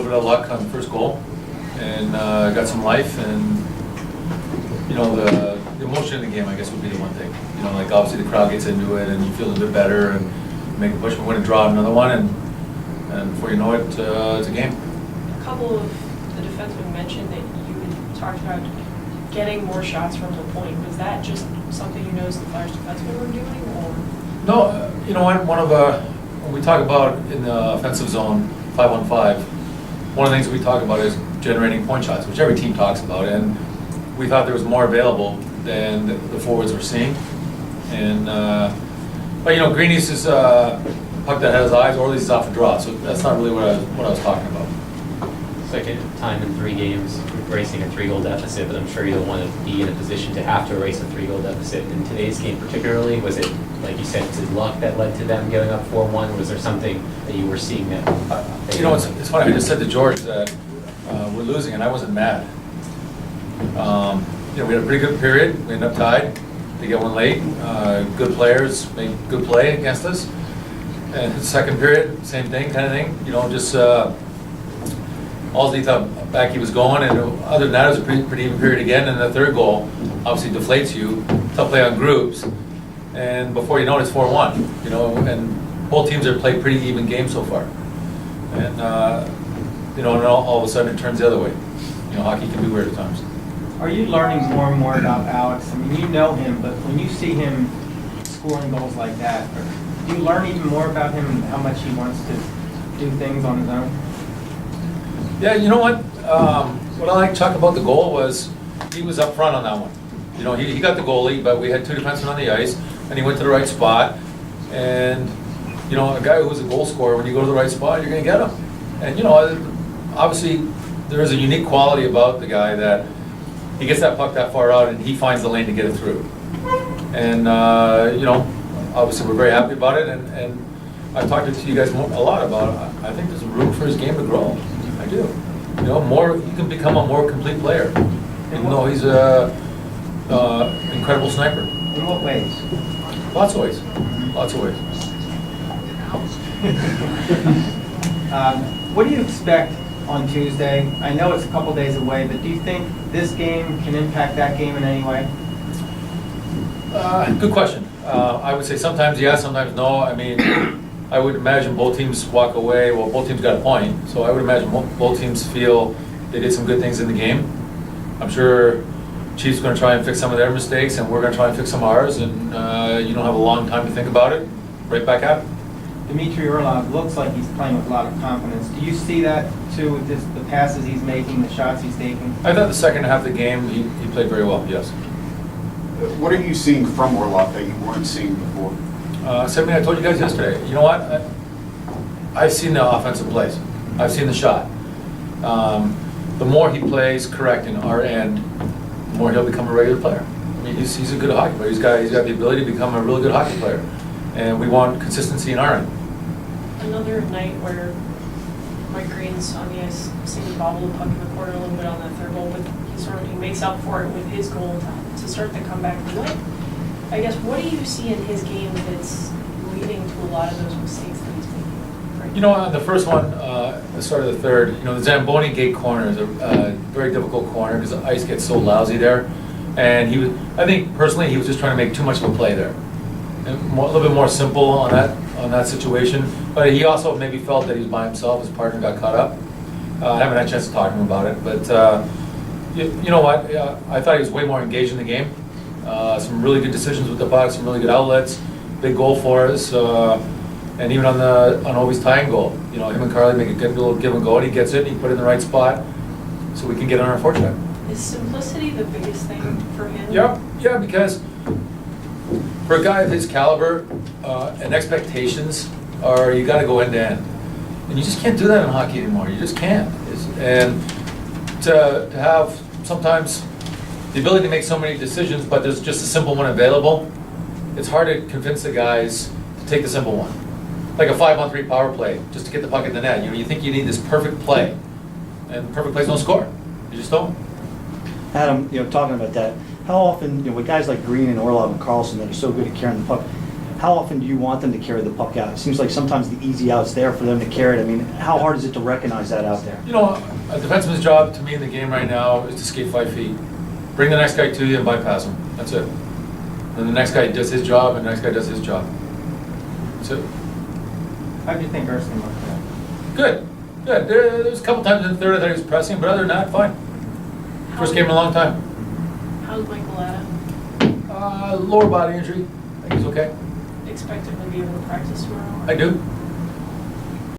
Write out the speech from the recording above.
bit of luck on the first goal, and got some life, and the emotion in the game, I guess, would be the one thing. Like obviously the crowd gets into it, and you feel a bit better, and make a push, we win and draw another one, and before you know it, it's a game. A couple of the defensemen mentioned that you had talked about getting more shots from the point. Was that just something you noticed the Flyers defensemen were doing, or? No, when we talk about in the offensive zone, 5-on-5, one of the things we talk about is generating point shots, which every team talks about, and we thought there was more available than the forwards were seeing. And but Greeny's is puck that had his eyes, or at least he's off a draw, so that's not really what I was talking about. Second time in 3 games racing a 3-goal deficit, but I'm sure you don't want to be in a position to have to erase a 3-goal deficit. In today's game particularly, was it, like you said, was it luck that led to them going up 4-1? Was there something that you were seeing that? It's funny, I just said to George that we're losing, and I wasn't mad. We had a pretty good period, we ended up tied, they get one late, good players made good play against us. And the second period, same thing, kind of thing, just all he thought back he was going, and other than that, it was a pretty even period again. And the third goal obviously deflates you. Tough play on groups, and before you know it, it's 4-1. And both teams have played pretty even games so far. And and all of a sudden it turns the other way. Hockey can be weird at times. Are you learning more and more about Alex? I mean, you know him, but when you see him scoring goals like that, do you learn even more about him and how much he wants to do things on his own? Yeah, you know what? What I like Chuck about the goal was he was up front on that one. He got the goalie, but we had 2 defensemen on the ice, and he went to the right spot. And a guy who's a goal scorer, when you go to the right spot, you're going to get him. And obviously there is a unique quality about the guy that he gets that puck that far out, and he finds the lane to get it through. And obviously we're very happy about it. And I've talked to you guys a lot about it. I think there's room for his game to grow. I do. He can become a more complete player, even though he's a incredible sniper. In what ways? Lots of ways. Lots of ways. What do you expect on Tuesday? I know it's a couple days away, but do you think this game can impact that game in any way? Good question. I would say sometimes yes, sometimes no. I mean, I would imagine both teams walk away. Well, both teams got a point, so I would imagine both teams feel they did some good things in the game. I'm sure Chiefs are going to try and fix some of their mistakes, and we're going to try and fix some of ours, and you don't have a long time to think about it. Right back at it. Dmitry Orlov looks like he's playing with a lot of confidence. Do you see that too with the passes he's making, the shots he's taking? I thought the second half of the game he played very well, yes. What are you seeing from Orlov that you weren't seeing before? Something I told you guys yesterday. You know what? I've seen the offensive plays. I've seen the shot. The more he plays correct in our end, the more he'll become a regular player. I mean, he's a good hockey player. He's got the ability to become a really good hockey player. And we want consistency in our end. Another night where Mike Green's on the ice, seeing the bobble the puck in the corner a little bit on that third goal, but he makes up for it with his goal to start the comeback. What do you see in his game that's leading to a lot of those mistakes that he's making? Right? On the first one, the start of the third, the Zamboni gate corner is a very difficult corner because the ice gets so lousy there. And I think personally, he was just trying to make too much of a play there. A little bit more simple on that situation, but he also maybe felt that he was by himself. His partner got caught up. I haven't had a chance to talk to him about it, but you know what? I thought he was way more engaged in the game. Some really good decisions with the puck, some really good outlets, big goal for us, and even on Oates' tying goal, him and Carly make a good little give and go, and he gets it, and he put it in the right spot, so we can get on our forecheck. Is simplicity the biggest thing for him? Yeah, because for a guy of his caliber, and expectations are you got to go end to end, and you just can't do that in hockey anymore. You just can't. And to have sometimes the ability to make so many decisions, but there's just a simple one available, it's hard to convince the guys to take the simple one. Like a 5-on-3 power play, just to get the puck in the net. You think you need this perfect play, and perfect plays don't score. You just don't. Adam, talking about that, how often, with guys like Green and Orlov and Carlson that are so good at carrying the puck, how often do you want them to carry the puck out? It seems like sometimes the easy out's there for them to carry it. I mean, how hard is it to recognize that out there? You know, a defenseman's job to me in the game right now is to skate 5 feet. Bring the next guy to you and bypass him. That's it. Then the next guy does his job and the next guy does his job. That's it. How do you think Erskine looked at that? Good, good. There was a couple times in the third I thought he was pressing, but other than that, fine. First game in a long time. How's Michael Latta? Lower body injury. I think he's okay. Expect him to be able to practice tomorrow? I do.